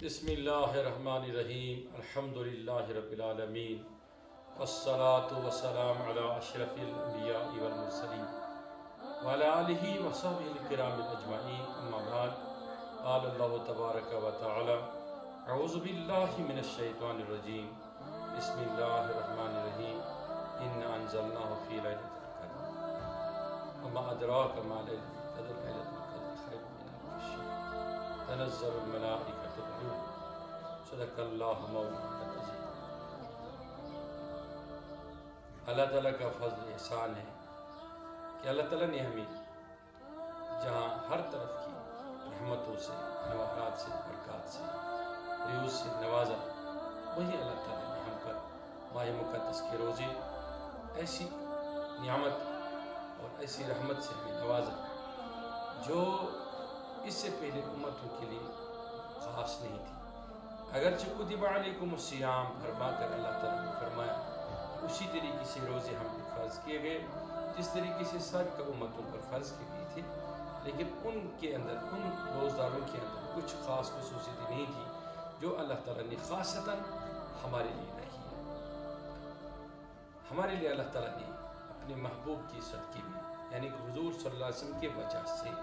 بسم اللہ الرحمن الرحیم الحمدللہ رب العالمین والصلاة والسلام علی اشرف الانبیاء والمرسلین وعلی آلہ وصحبہ الکرام اجمعین اما بعد قال اللہ تبارک و تعالی اعوذ باللہ من الشیطان الرجیم بسم اللہ الرحمن الرحیم انا انزلناہ فی لیلۃ القدر وما ادراک ما لیلۃ القدر لیلۃ القدر خیر من الف شہر تنزل الملائکۃ صدق اللہ مولانا العظیم۔ اللہ تعالیٰ کا فضل احسان ہے کہ اللہ تعالیٰ نے ہمیں جہاں ہر طرف کی رحمتوں سے، نوازات سے، برکات سے، ریوز سے نوازا، وہی اللہ تعالیٰ نے ہم پر ماہ مقدس کے روزے ایسی نعمت اور ایسی رحمت سے ہمیں نوازا جو اس سے پہلے امتوں کے لیے خاص نہیں تھی۔ اگرچہ کتب علیکم الصیام فرما کر اللہ تعالیٰ نے فرمایا اسی طریقے سے روزے ہم پر فرض کیے گئے جس طریقے سے سابقہ امتوں پر فرض کیے گئے تھے، لیکن ان کے اندر، ان روزداروں کے اندر کچھ خاص خصوصیت نہیں تھی جو اللہ تعالیٰ نے خاصتاً ہمارے لیے رکھی ہے۔ ہمارے لیے اللہ تعالیٰ نے اپنے محبوب کی صدقے میں یعنی کہ حضور صلی اللہ علیہ وسلم کے وجہ سے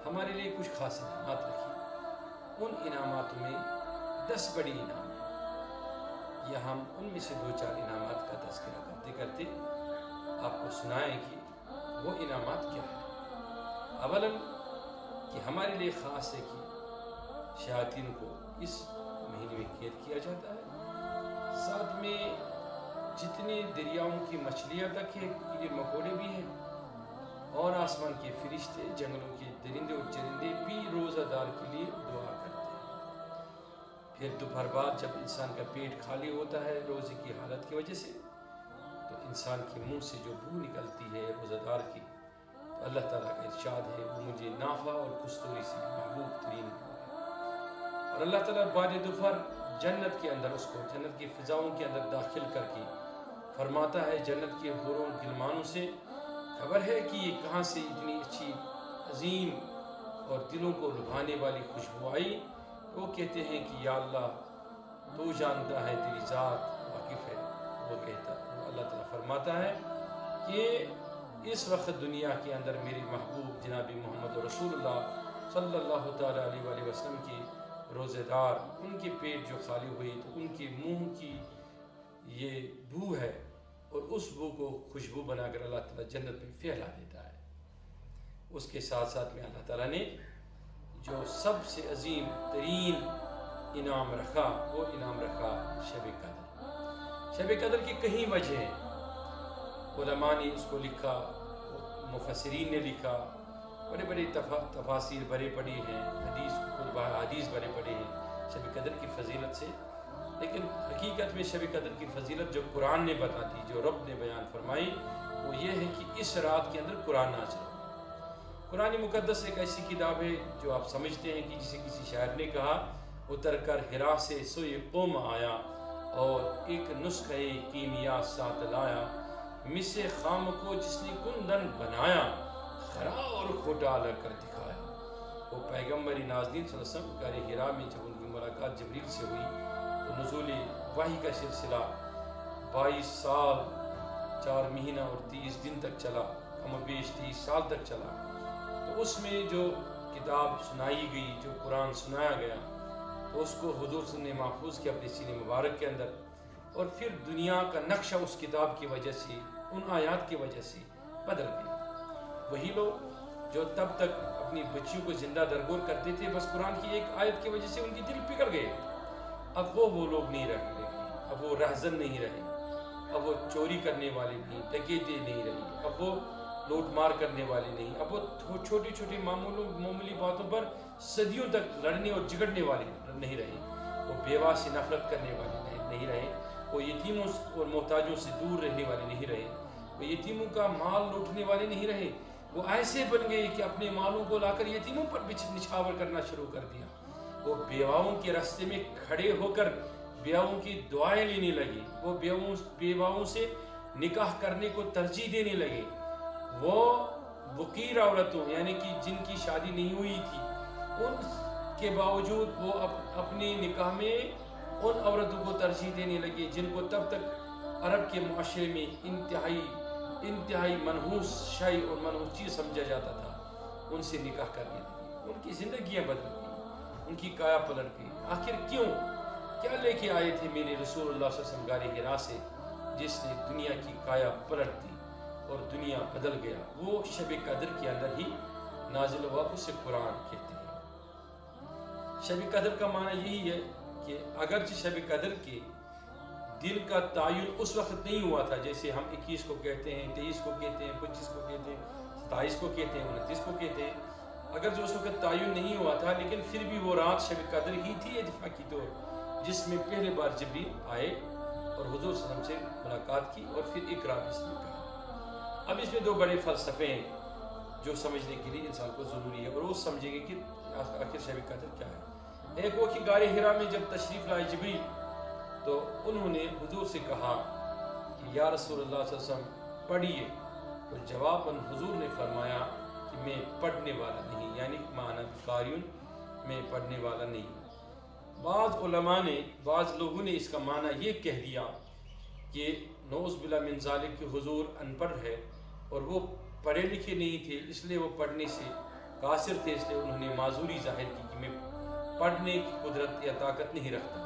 ہمارے لیے کچھ خاص انعامات رکھی۔ ان انعامات میں 10 بڑی انعام ہیں، یا ہم ان میں سے 2-4 انعامات کا تذکرہ کرتے کرتے آپ کو سنائیں کہ وہ انعامات کیا ہیں۔ اولاً کہ ہمارے لیے خاص ہے کہ شیاطین کو اس مہینے میں قید کیا جاتا ہے، ساتھ میں جتنے دریاؤں کی مچھلیاں تک ہیں، کیڑے مکوڑے بھی ہیں، اور آسمان کے فرشتے، جنگلوں کے درندے اور چرندے بھی روزہ دار کے لیے دعا کرتے ہیں۔ پھر دوپہر بعد جب انسان کا پیٹ خالی ہوتا ہے روزے کی حالت کی وجہ سے، تو انسان کے منہ سے جو بو نکلتی ہے روزہ دار کی، تو اللہ تعالیٰ کا ارشاد ہے وہ مجھے نافع اور کستوری سے محبوب ترین بو ہے۔ اور اللہ تعالیٰ بعد دوپہر جنت کے اندر اس کو جنت کی فضاؤں کے اندر داخل کر کے فرماتا ہے جنت کے حوروں غلمانوں سے، خبر ہے کہ یہ کہاں سے اتنی اچھی عظیم اور دلوں کو لبھانے والی خوشبو آئی؟ وہ کہتے ہیں کہ یا اللہ تو جانتا ہے، تیری ذات واقف ہے۔ وہ اللہ تعالیٰ فرماتا ہے کہ اس وقت دنیا کے اندر میرے محبوب جناب محمد رسول اللہ صلی اللہ تعالیٰ علیہ وآلہ وسلم کی روزے دار، ان کے پیٹ جو خالی ہوئی تو ان کے منہ کی یہ بو ہے، اور اس بو کو خوشبو بنا کر اللہ تعالیٰ جنت میں پھیلا دیتا ہے۔ اس کے ساتھ ساتھ میں اللہ تعالیٰ نے جو سب سے عظیم ترین انعام رکھا، وہ انعام رکھا شب قدر۔ شب قدر کی کئی وجہ ہیں، علماء نے اس کو لکھا، مفسرین نے لکھا، بڑے بڑے تفاسیر بڑے پڑے ہیں، حدیث بڑے پڑے ہیں شب قدر کی فضیلت سے، لیکن حقیقت میں شب قدر کی فضیلت جو قرآن نے بتا دی، جو رب نے بیان فرمائی، وہ یہ ہے کہ اس رات کے اندر قرآن نازل ہو۔ قرآن مقدس ایک ایسی کتاب ہے جو آپ سمجھتے ہیں کہ جسے کسی شاعر نے کہا اتر کر ہرا سے سوئے قوم آیا اور ایک نسخہ کیمیا ساتھ لایا، مس خام کو جس نے کندن بنایا، خرا اور کھوٹا الگ کر دکھایا۔ وہ پیغمبر نازنین صلی اللہ علیہ وسلم غار ہرا میں جب ان کی ملاقات جبریل سے ہوئی تو نزول وحی کا سلسلہ 22 سال 4 مہینہ اور 30 دن تک چلا، کم و بیش 30 سال تک چلا۔ تو اس میں جو کتاب سنائی گئی، جو قرآن سنایا گیا، تو اس کو حضور صلی اللہ علیہ وسلم نے محفوظ کیا اپنے سینے مبارک کے اندر، اور پھر دنیا کا نقشہ اس کتاب کی وجہ سے، ان آیات کی وجہ سے بدل گیا۔ وہی لوگ جو تب تک اپنی بچیوں کو زندہ درگور کرتے تھے بس قرآن کی ایک آیت کی وجہ سے ان کی دل پگھل گئے، اب وہ لوگ نہیں رہے، اب وہ رہزن نہیں رہے، اب وہ چوری کرنے والے نہیں، ڈکیتے نہیں رہے، اب وہ لوٹ مار کرنے والے نہیں، اب وہ چھوٹی چھوٹی معمولی باتوں پر صدیوں تک لڑنے اور جھگڑنے والے نہیں رہے، وہ بیوہ سے نفرت کرنے والے نہیں رہے، وہ یتیموں اور محتاجوں سے دور رہنے والے نہیں رہے، وہ یتیموں کا مال لوٹنے والے نہیں رہے، وہ ایسے بن گئے کہ اپنے مالوں کو لا کر یتیموں پر نچھاور کرنا شروع کر دیا۔ وہ بیواؤں کے راستے میں کھڑے ہو کر بیواؤں کی دعائیں لینے لگے، وہ بیواؤں سے نکاح کرنے کو ترجیح دینے لگے، وہ وقیر عورتوں یعنی کہ جن کی شادی نہیں ہوئی تھی ان کے باوجود وہ اپنے نکاح میں ان عورتوں کو ترجیح دینے لگے جن کو تب تک عرب کے معاشرے میں انتہائی منحوس شے اور منحوس چیز سمجھا جاتا تھا، ان سے نکاح کرنے لگے۔ ان کی زندگیاں بدل گئی، ان کی کایا پلٹ گئی۔ آخر کیوں؟ کیا لے کے آئے تھے میرے رسول اللہ صلی اللہ علیہ وسلم غار حرا سے جس نے دنیا کی کایا پلٹ دی اور دنیا بدل گیا؟ وہ شب قدر کے اندر ہی نازل ہوا، اسے قرآن کہتے ہیں۔ شب قدر کا معنی یہی ہے کہ اگرچہ شب قدر کے دن کا تعین اس وقت نہیں ہوا تھا، جیسے ہم 21 کو کہتے ہیں، 23 کو کہتے ہیں، 25 کو کہتے ہیں، 27 کو کہتے ہیں، 29 کو کہتے ہیں، اگر جو اس وقت تعین نہیں ہوا تھا لیکن پھر بھی وہ رات شب قدر ہی تھی اتفاقی طور، جس میں پہلے بار جبریل آئے اور حضور صلی اللہ علیہ وسلم سے ملاقات کی اور پھر اقرا بسم اللہ کہا۔ اب اس میں دو بڑے فلسفے ہیں جو سمجھنے کے لیے انسان کو ضروری ہے، اور وہ سمجھے گے کہ آخر شب قدر کیا ہے۔ ایک وہ کہ غار حرا میں جب تشریف لائے جبریل تو انہوں نے حضور سے کہا کہ یا رسول اللہ صلی اللہ علیہ وسلم پڑھیے، تو جواباً حضور نے فرمایا کہ میں پڑھنے والا نہیں، یعنی معنی قاریون، میں پڑھنے والا نہیں۔ بعض علماء نے، بعض لوگوں نے اس کا معنی یہ کہہ دیا کہ نعوذ باللہ من ذالک کہ حضور ان پڑھ ہے اور وہ پڑھے لکھے نہیں تھے، اس لیے وہ پڑھنے سے قاصر تھے، اس لیے انہوں نے معذوری ظاہر کی کہ میں پڑھنے کی قدرت یا طاقت نہیں رکھتا۔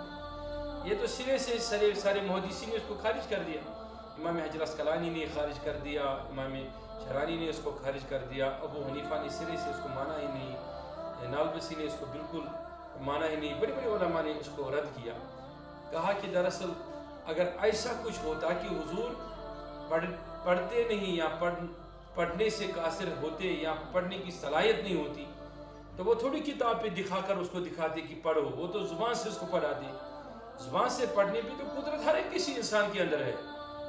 یہ تو سرے سے سارے محدثین نے اس کو خارج کر دیا۔ امام حجر اسقلانی نے خارج کر دیا، امام شرانی نے اس کو خارج کر دیا، ابو حنیفہ نے سرے سے اس کو مانا ہی نہیں، نالبسی نے اس کو بالکل مانا ہی نہیں، بڑے بڑے علماء نے اس کو رد کیا، کہا کہ دراصل اگر ایسا کچھ ہوتا کہ حضور پڑھتے نہیں یا پڑھنے سے قاصر ہوتے یا پڑھنے کی صلاحیت نہیں ہوتی تو وہ تھوڑی کتاب پہ دکھا کر اس کو دکھاتے کہ پڑھو، وہ تو زبان سے اس کو پڑھاتے۔ زبان سے پڑھنے پہ تو قدرت ہر ایک کسی انسان کے اندر ہے،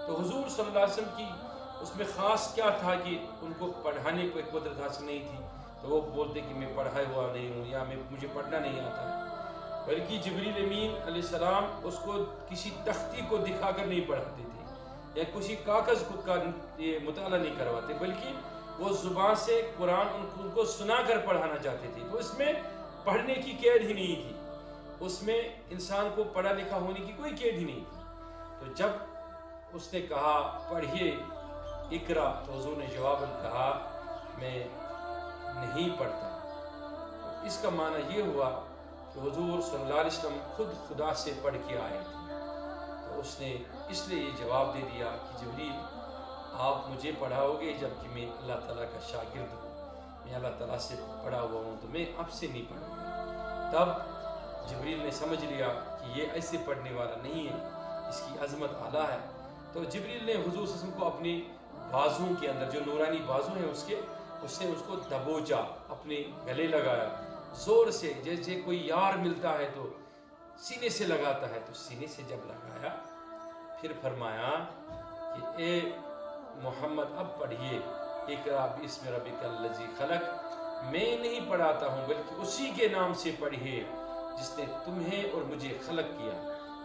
تو حضور صلی اللہ علیہ وسلم کی اس میں خاص کیا تھا کہ ان کو پڑھانے کو قدرت حاصل نہیں تھی تو وہ بولتے کہ میں پڑھا ہوا نہیں ہوں یا مجھے پڑھنا نہیں آتا ہے، بلکہ جبریل امین علیہ السلام اس کو کسی تختی کو دکھا کر نہیں پڑھاتے تھے یا کسی کاغذ کا مطالعہ نہیں کرواتے، بلکہ وہ زبان سے قرآن ان کو سنا کر پڑھانا چاہتے تھے، تو اس میں پڑھنے کی قید ہی نہیں تھی، اس میں انسان کو پڑھا لکھا ہونے کی کوئی قید ہی نہیں تھی۔ تو جب اس نے کہا پڑھیے اقرا، تو حضور نے جواباً کہا میں نہیں پڑھتا۔ اس کا معنی یہ ہوا کہ حضور صلی اللہ علیہ وسلم خود خدا سے پڑھ کے آئے تھے، تو اس نے اس لیے یہ جواب دے دیا کہ جبریل آپ مجھے پڑھاؤ گے جبکہ میں اللہ تعالیٰ کا شاگرد ہوں، میں اللہ تعالیٰ سے پڑھا ہوا ہوں، تو میں اب سے نہیں پڑھوں گا۔ تب جبریل نے سمجھ لیا کہ یہ ایسے پڑھنے والا نہیں ہے، اس کی عظمت اعلیٰ ہے، تو جبریل نے حضور صلی اللہ علیہ وسلم کو اپنے بازوں کے اندر جو نورانی بازو ہیں اس سے اس کو دبوچا، اپنے گلے لگایا زور سے، جیسے کوئی یار ملتا ہے تو سینے سے لگاتا ہے، تو سینے سے جب لگایا پھر فرمایا کہ اے محمد اب پڑھیے اقرا باسم ربک الذی خلق، میں نہیں پڑھاتا ہوں بلکہ اسی کے نام سے پڑھیے جس نے تمہیں اور مجھے خلق کیا۔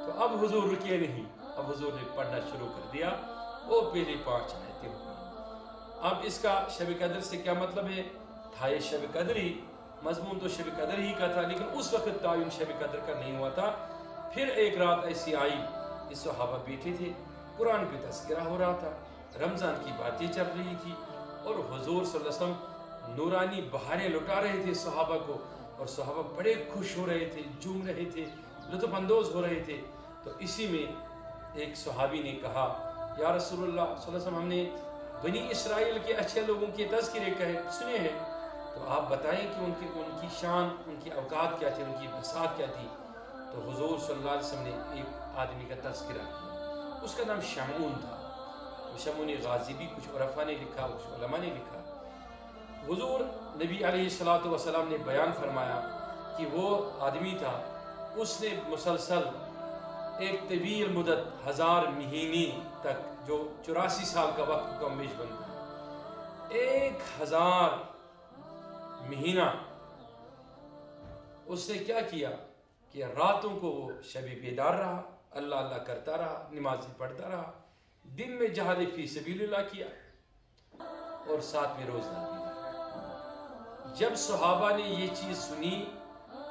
تو اب حضور رکے نہیں، اب حضور نے پڑھنا شروع کر دیا، وہ پہلی 5 آیتیں ہو گئی۔ اب اس کا شب قدر سے کیا مطلب ہے؟ تھا یہ شب قدر ہی، مضمون تو شب قدر ہی کا تھا، لیکن اس وقت تعین شب قدر کا نہیں ہوا تھا۔ پھر ایک رات ایسی آئی کہ صحابہ بیٹھے تھے، قرآن پہ تذکرہ ہو رہا تھا، رمضان کی باتیں چل رہی تھی، اور حضور صلی اللہ علیہ وسلم نورانی بہاریں لٹا رہے تھے صحابہ کو، اور صحابہ بڑے خوش ہو رہے تھے، جھوم رہے تھے، لطف اندوز ہو رہے تھے۔ تو اسی میں ایک صحابی نے کہا یا رسول اللہ صلی اللہ علیہ وسلم، ہم نے بنی اسرائیل کے اچھے لوگوں کے تذکرے سنے ہیں، تو آپ بتائیں کہ ان کی شان، ان کی اوقات کیا تھی، ان کی بساط کیا تھی۔ تو حضور صلی اللہ علیہ وسلم نے ایک آدمی کا تذکرہ کیا، اس کا نام شمعون تھا، شمعون غازی بھی کچھ عرفاء نے لکھا، کچھ علماء نے لکھا۔ حضور نبی علیہ السلام نے بیان فرمایا کہ وہ آدمی تھا، اس نے مسلسل ایک طویل مدت 1000 مہینے تک، جو 84 سال کا وقت کم بیش بنتا ہے، 1000 مہینہ اس نے کیا کیا کہ راتوں کو وہ شب بیدار رہا، اللہ اللہ کرتا رہا، نمازیں پڑھتا رہا، دن میں جہاد فی سبیل اللہ کیا، اور ساتھ میں روزہ بھی رہا۔ جب صحابہ نے یہ چیز سنی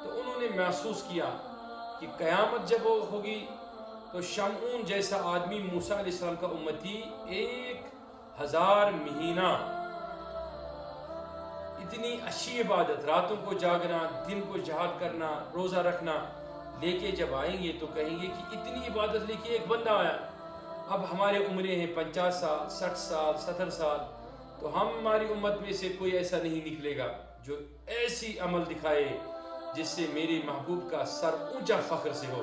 تو محسوس کیا کہ قیامت جب وہ ہوگی تو شمعون جیسا آدمی موسیٰ علیہ السلام کا امتی 1000 مہینہ اتنی اچھی عبادت، راتوں کو جاگنا، دن کو جہاد کرنا، روزہ رکھنا لے کے جب آئیں گے تو کہیں گے کہ اتنی عبادت لے کے ایک بندہ آیا۔ اب ہمارے عمریں ہیں 50 سال، 60 سال، 70 سال، تو ہماری امت میں سے کوئی ایسا نہیں نکلے گا جو ایسی عمل دکھائے جس سے میرے محبوب کا سر اونچا فخر سے ہو۔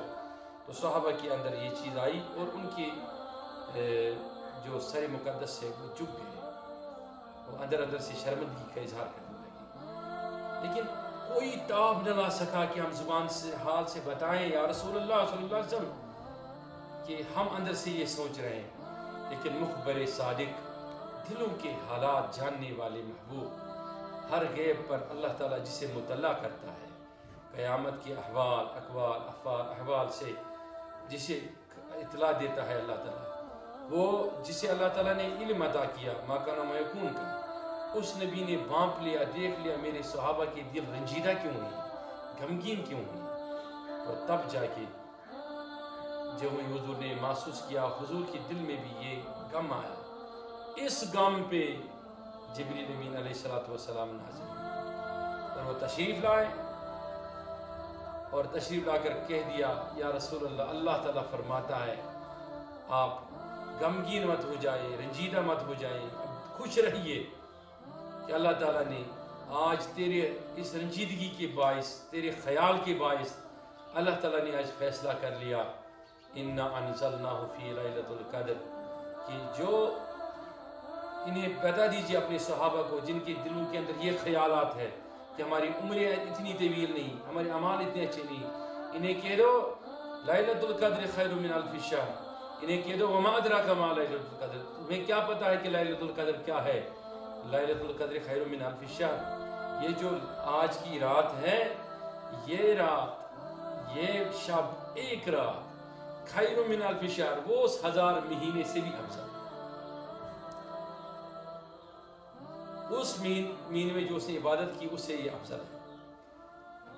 تو صحابہ کے اندر یہ چیز آئی اور ان کی جو سر مقدس سے وہ جھک گئے، وہ اندر اندر سے شرمندگی کا اظہار کرنے لگے، لیکن کوئی تاب نہ لا سکا کہ ہم زبان سے حال سے بتائیں یا رسول اللہ صلی اللہ علیہ وسلم کہ ہم اندر سے یہ سوچ رہے ہیں۔ لیکن مخبر صادق، دلوں کے حالات جاننے والے محبوب، ہر غیب پر اللہ تعالیٰ جسے مطلع کرتا ہے، قیامت کے احوال، اقوال، افعال، احوال سے جسے اطلاع دیتا ہے اللہ تعالیٰ، وہ جسے اللہ تعالیٰ نے علم عطا کیا ما کان ما یکون کا، اس نبی نے بانپ لیا، دیکھ لیا میرے صحابہ کے دل رنجیدہ کیوں ہوئی، غمگین کیوں ہوئی، اور تب جا کے جب حضور نے محسوس کیا، حضور کے دل میں بھی یہ غم آیا۔ اس غم پہ جبریل امین علیہ السلام نازل ہوئے اور وہ تشریف لائے، اور تشریف لا کر کہہ دیا یا رسول اللہ، اللہ تعالیٰ فرماتا ہے آپ غمگین مت ہو جائے، رنجیدہ مت ہو جائے، خوش رہیے کہ اللہ تعالیٰ نے آج تیرے اس رنجیدگی کے باعث، تیرے خیال کے باعث اللہ تعالیٰ نے آج فیصلہ کر لیا اِنَّا أَنزَلْنَاهُ فِي لَيْلَةُ الْقَدْرِ، کہ جو انہیں بتا دیجئے اپنے صحابہ کو جن کے دلوں کے اندر یہ خیالات ہے کہ ہماری عمریں اتنی طویل نہیں، ہمارے اعمال اتنے اچھے نہیں، انہیں کہہ دو لیلۃ القدر خیر من الف شہر، انہیں کہہ دو وما ادراک ما لیلۃ القدر، تمہیں کیا پتا ہے کہ لیلۃ القدر کیا ہے؟ لیلۃ القدر خیر من الف شہر، یہ جو آج کی رات ہے، یہ رات، یہ شب، ایک رات خیر من الف شہر، وہ اس 1000 مہینے سے بھی افضل، اس مہینے میں جو اس نے عبادت کی اس سے یہ افضل ہے۔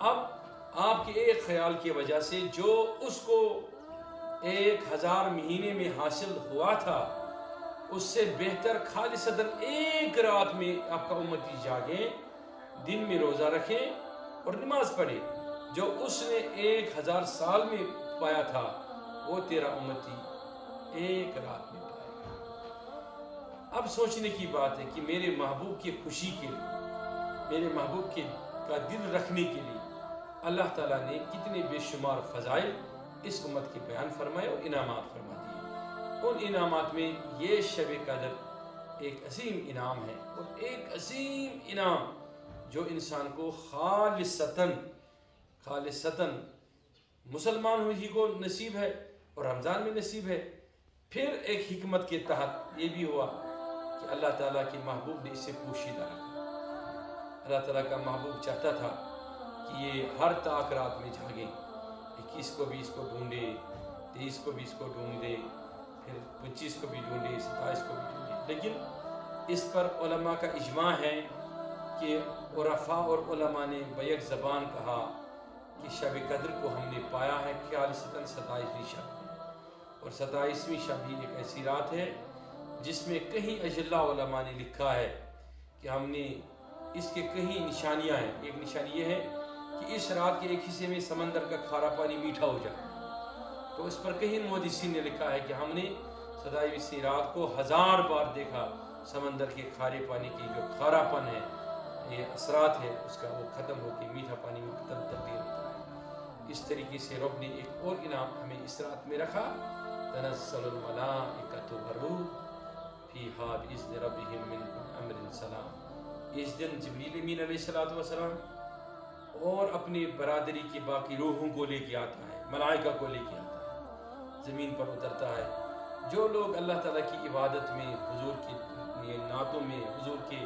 اب آپ کے ایک خیال کی وجہ سے جو اس کو 1000 مہینے میں حاصل ہوا تھا، اس سے بہتر خالصتاً ایک رات میں آپ کا امتی جاگیں، دن میں روزہ رکھیں اور نماز پڑھیں، جو اس نے 1000 سال میں پایا تھا وہ تیرا امتی ایک رات میں پائے گا۔ اب سوچنے کی بات ہے کہ میرے محبوب کی خوشی کے لیے، میرے محبوب کا دل رکھنے کے لیے اللہ تعالیٰ نے کتنے بے شمار فضائل اس امت کے بیان فرمائے اور انعامات فرما دیے۔ ان انعامات میں یہ شب قدر ایک عظیم انعام ہے، اور ایک عظیم انعام جو انسان کو خالصتاً مسلمان ہونے کو نصیب ہے اور رمضان میں نصیب ہے۔ پھر ایک حکمت کے تحت یہ بھی ہوا کہ اللہ تعالیٰ کے محبوب نے اسے پوشیدہ رکھا۔ اللہ تعالیٰ کا محبوب چاہتا تھا کہ یہ ہر تاک رات میں جاگے، 21 کو بھی اس کو ڈھونڈے، 23 کو بھی اس کو ڈھونڈے، پھر 25 کو بھی ڈھونڈے، 27 کو بھی ڈھونڈے، لیکن اس پر علماء کا اجماع ہے کہ عرفاء اور علماء نے بیک زبان کہا کہ شب قدر کو ہم نے پایا ہے خالصتاً 27ویں شب میں، اور 27ویں شب ہی ایک ایسی رات ہے جس میں کہیں اجلاء علماء نے لکھا ہے کہ ہم نے اس کے کہیں نشانیاں ہیں۔ ایک نشانی یہ ہے کہ اس رات کے ایک حصے میں سمندر کا کھارا پانی میٹھا ہو جائے، تو اس پر کہیں محدثین نے لکھا ہے کہ ہم نے 27ویں رات کو 1000 بار دیکھا، سمندر کے کھارے پانی کی جو کھارا پن ہے، یہ اثرات ہے اس کا، وہ ختم ہو کے میٹھا پانی میں تبدیل ہوتا ہے۔ اس طریقے سے رب نے ایک اور انعام ہمیں اس رات میں رکھا، تنزل الملائکۃ والروح فیہا بإذن ربہم من کل امر سلام۔ اس دن جبریل امین علیہ السلام اور اپنی برادری کی باقی روحوں کو لے کے آتا ہے، ملائکہ کو لے کے آتا ہے، زمین پر اترتا ہے۔ جو لوگ اللہ تعالیٰ کی عبادت میں، حضور کی نعتوں میں، حضور کے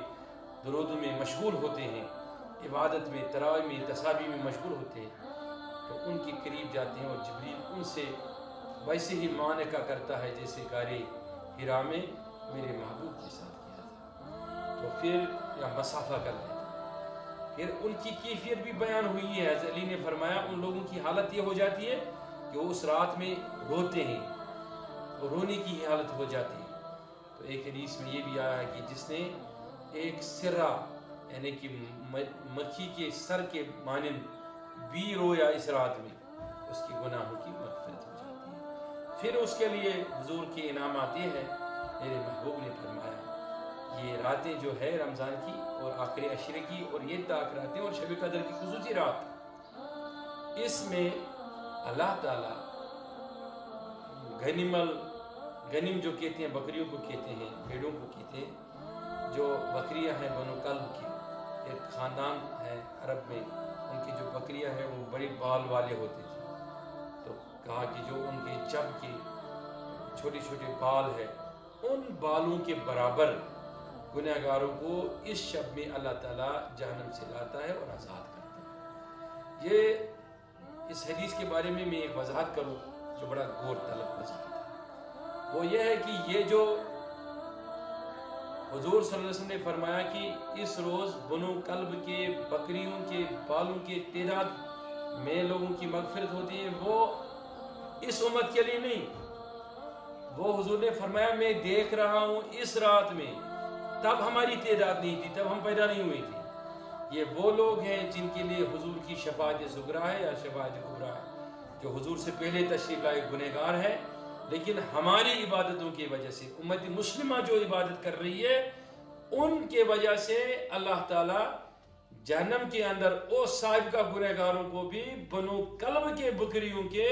درودوں میں مشغول ہوتے ہیں، عبادت میں، تراویح میں، تسابیح میں مشغول ہوتے ہیں، تو ان کے قریب جاتے ہیں اور جبریل ان سے ویسے ہی معانقہ کرتا ہے جیسے غار حرا میں میرے محبوب کے ساتھ کیا تھا، تو پھر یا مسافہ کر لیتا ہے۔ پھر ان کی کیفیت بھی بیان ہوئی ہے. حضرت علی نے فرمایا ان لوگوں کی حالت یہ ہو جاتی ہے کہ وہ اس رات میں روتے ہیں, اور رونے کی ہی حالت ہو جاتی ہے. تو ایک حدیث میں یہ بھی آیا ہے کہ جس نے ایک سرہ یعنی کہ مکھی کے سر کے مانند بھی رویا اس رات میں, اس کی گناہوں کی مغفرت ہو جاتی ہے. پھر اس کے لیے حضور کے انعامات یہ ہیں, میرے محبوب نے فرمایا یہ راتیں جو ہے رمضان کی اور آخری عشرے کی اور یہ تاک راتیں اور شب قدر کی خصوصی رات, اس میں اللہ تعالیٰ غنم جو کہتے ہیں بکریوں کو کہتے ہیں, بھیڑوں کو کہتے ہیں, جو بکریاں ہیں بنو کلب کی, ایک خاندان ہے عرب میں, ان کی جو بکریاں ہیں وہ بڑی بال والے ہوتے تھے. تو کہا کہ جو ان کے جب کے چھوٹے چھوٹے بال ہیں ان بالوں کے برابر گنہگاروں کو اس شب میں اللہ تعالیٰ جہنم سے لاتا ہے اور آزاد کرتا ہے. یہ اس حدیث کے بارے میں ایک وضاحت کروں جو بڑا غور طلب وضاحت ہے. وہ یہ ہے کہ یہ جو حضور صلی اللہ علیہ وسلم نے فرمایا کہ اس روز بنو کلب کے بکریوں کے بالوں کے تعداد میں لوگوں کی مغفرت ہوتی ہے, وہ اس امت کے لیے نہیں. وہ حضور نے فرمایا میں دیکھ رہا ہوں اس رات میں, تب ہماری تعداد نہیں تھی, تب ہم پیدا نہیں ہوئی تھی. یہ وہ لوگ ہیں جن کے لیے حضور کی شفاعت صغریٰ ہے یا شفاعت کبریٰ ہے, جو حضور سے پہلے تشریف لائے گنہگار ہیں, لیکن ہماری عبادتوں کی وجہ سے امت مسلمہ جو عبادت کر رہی ہے ان کے وجہ سے اللہ تعالیٰ جہنم کے اندر اس صاحب کا گنہگاروں کو بھی بنو کلب کے بکریوں کے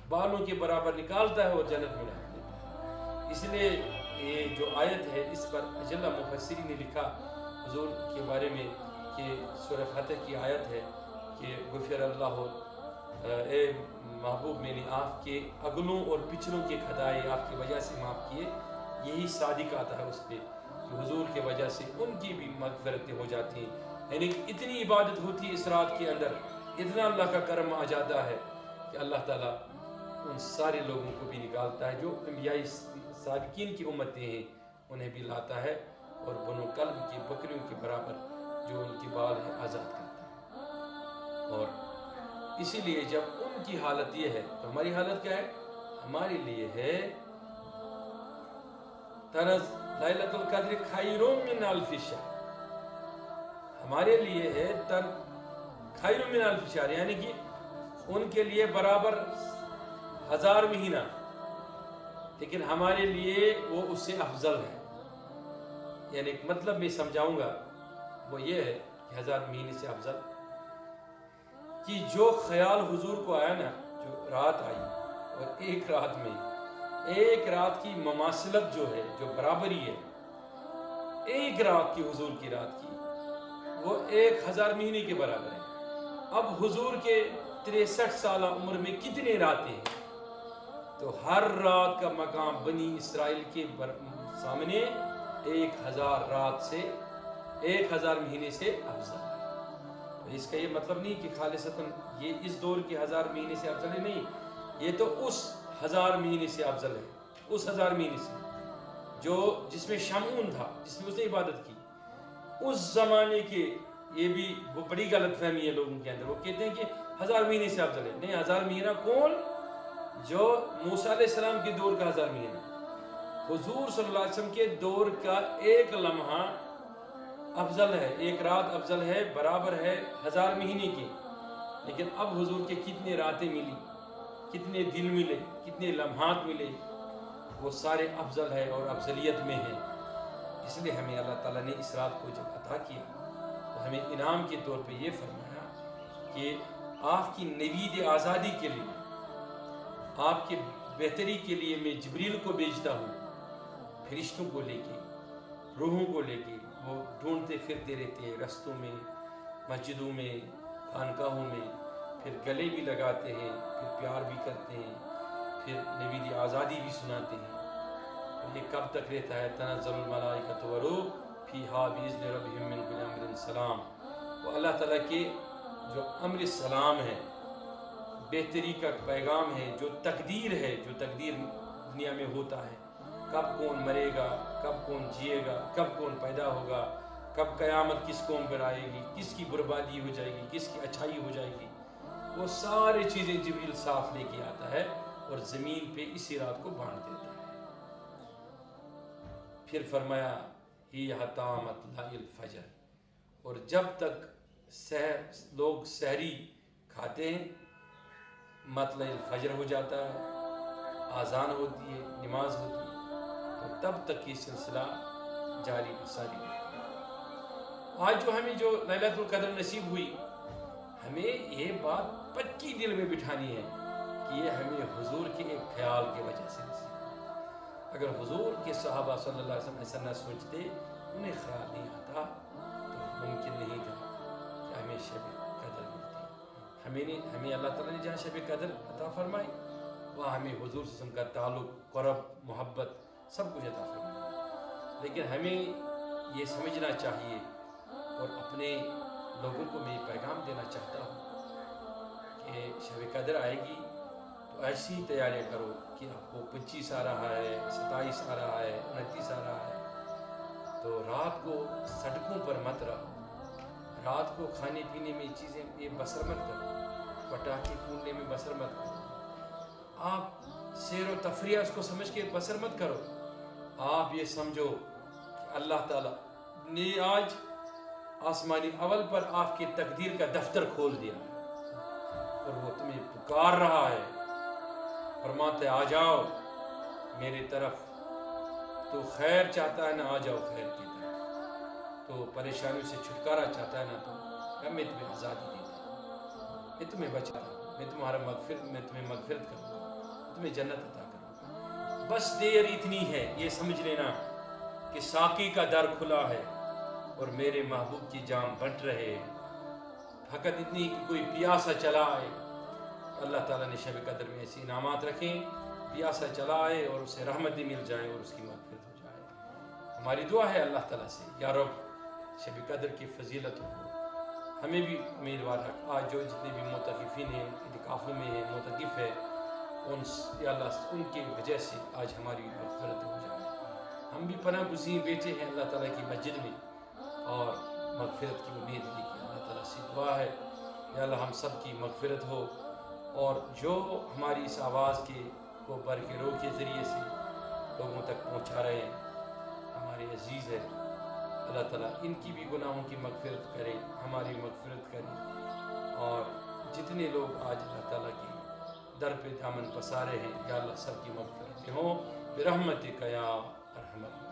بالوں کے برابر نکالتا ہے اور جنت میں ڈال دیتا ہے. اس لیے یہ جو آیت ہے اس پر اجلہ مفسرین نے لکھا حضور کے بارے میں کہ سورہ فتح کی آیت ہے کہ غفر اللہ, اے محبوب میں نے آپ کے اگلوں اور پچھلوں کے خطائے آپ کی وجہ سے معاف کیے. یہی صادق آتا ہے اس پہ کہ حضور کے وجہ سے ان کی بھی مغفرتیں ہو جاتی ہیں. یعنی اتنی عبادت ہوتی ہے اس رات کے اندر, اتنا اللہ کا کرم آ جاتا ہے کہ اللہ تعالیٰ ان سارے لوگوں کو بھی نکالتا ہے جو انبیاء سابقین کی امتیں ہیں انہیں بھی لاتا ہے, اور بنو کلب کی بکریوں کے برابر جو ان کی بال ہے آزاد کرتا ہے. اور اسی لیے جب ان کی حالت یہ ہے تو ہماری حالت کیا ہے؟ ہمارے لیے ہے تنز لیلۃ القدر خیر من الف شہر, ہمارے لیے ہے خیر من الف شہر, یعنی کہ ان کے لیے برابر 1000 مہینہ, لیکن ہمارے لیے وہ اس سے افضل ہے. یعنی ایک مطلب میں سمجھاؤں گا وہ یہ ہے کہ 1000 مہینے سے افضل کہ جو خیال حضور کو آیا نا, جو رات آئی اور ایک رات میں ایک رات کی مماثلت جو ہے, جو برابری ہے ایک رات کی حضور کی رات کی, وہ 1000 مہینے کے برابر ہے. اب حضور کے 63 سالہ عمر میں کتنے راتیں ہیں؟ تو ہر رات کا مقام بنی اسرائیل کے سامنے 1000 رات سے 1000 مہینے سے افضل ہے. اس کا یہ مطلب نہیں کہ خالصتاً یہ اس دور کے 1000 مہینے سے افضل ہے, نہیں, یہ تو اس 1000 مہینے سے افضل ہے, اس 1000 مہینے سے جو جس میں شمعون تھا, جس میں اس نے عبادت کی اس زمانے کے. یہ بھی وہ بڑی غلط فہمی ہے لوگوں کے اندر, وہ کہتے ہیں کہ 1000 مہینے سے افضل ہے. نہیں, 1000 مہینہ کون؟ جو موسیٰ علیہ السلام کے دور کا 1000 مہینہ, حضور صلی اللہ علیہ وسلم کے دور کا ایک لمحہ افضل ہے, ایک رات افضل ہے, برابر ہے 1000 مہینے کی. لیکن اب حضور کے کتنے راتیں ملی, کتنے دن ملے, کتنے لمحات ملے, وہ سارے افضل ہے اور افضلیت میں ہیں. اس لیے ہمیں اللہ تعالیٰ نے اس رات کو جب عطا کیا تو ہمیں انعام کے طور پہ یہ فرمایا کہ آپ کی نوید آزادی کے لیے, آپ کے بہتری کے لیے میں جبریل کو بھیجتا ہوں, فرشتوں کو لے کے, روحوں کو لے کے. وہ ڈھونڈتے پھرتے رہتے ہیں رستوں میں, مسجدوں میں, خانقاہوں میں, پھر گلے بھی لگاتے ہیں, پھر پیار بھی کرتے ہیں, پھر نوید آزادی بھی سناتے ہیں. یہ کب تک رہتا ہے؟ تنزل الملائکۃ والروح فیہا بإذن ربہم من کل امر سلام. وہ اللہ تعالیٰ کے جو امر سلام ہے, بہتری کا پیغام ہے, جو تقدیر ہے, جو تقدیر دنیا میں ہوتا ہے, کب کون مرے گا, کب کون جیے گا, کب کون پیدا ہوگا, کب قیامت کس قوم پر آئے گی، کس کی بربادی ہو جائے گی، کس کی اچھائی ہو جائے گی، وہ ساری چیزیں جبریل صاف لے کے آتا ہے اور زمین پہ اسی رات کو بانٹ دیتا ہے۔ پھر فرمایا ہی حتی مطلع الفجر، اور جب تک لوگ سحری کھاتے ہیں مطلع الفجر ہو جاتا ہے، آذان ہوتی ہے، نماز ہوتی ہے، تو تب تک یہ سلسلہ جاری ساری رہتی ہے۔ آج جو ہمیں جو لیلۃ القدر نصیب ہوئی، ہمیں یہ بات پکی دل میں بٹھانی ہے کہ یہ ہمیں حضور کے ایک خیال کی وجہ سے نصیب ہوئی۔ اگر حضور کے صحابہ صلی اللہ علیہ وسلم ایسا نہ سوچتے، انہیں خیال نہیں آتا، تو ممکن نہیں تھا کہ ہمیں شب قدر ملتی۔ ہمیں اللہ تعالیٰ نے جہاں شب قدر عطا فرمائی، وہاں ہمیں حضور صلی اللہ علیہ وسلم کا تعلق، قرب، محبت سب کچھ عطا فرمائی، لیکن ہمیں یہ سمجھنا چاہیے، اور اپنے لوگوں کو میں یہ پیغام دینا چاہتا ہوں کہ شب قدر آئے گی تو ایسی تیاریاں کرو کہ آپ کو 25 آ رہا ہے، 27 آ رہا ہے، 29 آ رہا ہے، تو رات کو سڑکوں پر مت رہو، رات کو کھانے پینے میں چیزیں یہ بسر مت کرو، پٹاخے پھولنے میں بسر مت کرو، آپ سیر و تفریح اس کو سمجھ کے بسر مت کرو۔ آپ یہ سمجھو کہ اللہ تعالیٰ نے آج آسمانی اول پر آپ کی تقدیر کا دفتر کھول دیا ہے، اور وہ تمہیں پکار رہا ہے، فرماتے آ جاؤ میری طرف، تو خیر چاہتا ہے نا آ جاؤ خیر کی طرف، تو پریشانیوں سے چھٹکارا چاہتا ہے نا تو میں تمہیں آزادی دیتا ہوں، میں تمہیں بچاتا ہوں، میں تمہیں مغفرت کروں گا، تمہیں جنت عطا کروں گا۔ بس دیر اتنی ہے، یہ سمجھ لینا کہ ساقی کا در کھلا ہے اور میرے محبوب کی جام بٹ رہے ہیں، فقط اتنی کہ کوئی پیاسا چلا آئے۔ اللہ تعالیٰ نے شب قدر میں ایسی انعامات رکھیں، پیاسا چلا آئے اور اسے رحمتیں مل جائیں اور اس کی مغفرت ہو جائے۔ ہماری دعا ہے اللہ تعالیٰ سے، یا رب شب قدر کی فضیلت ہو، ہمیں بھی امیدوار رکھ۔ آج جو جتنے بھی معتکفین ہیں، اعتکافوں میں ہیں، معتکف ہے، یا اللہ ان کی وجہ سے آج ہماری مغفرت ہو جائے۔ ہم بھی پناہ گزین بیٹھے ہیں اللہ تعالیٰ کی مسجد میں، اور مغفرت کی امید لے کے اللہ تعالیٰ سے دعا ہے یا اللہ ہم سب کی مغفرت ہو، اور جو ہماری اس آواز کو برق رو کے ذریعے سے لوگوں تک پہنچا رہے ہیں، ہمارے عزیز ہے، اللہ تعالیٰ ان کی بھی گناہوں کی مغفرت کرے، ہماری مغفرت کرے، اور جتنے لوگ آج اللہ تعالیٰ کی در پہ دامن پسارے ہیں، یا اللہ سب کی مغفرت ہوں برحمتک یا ارحم الراحمین۔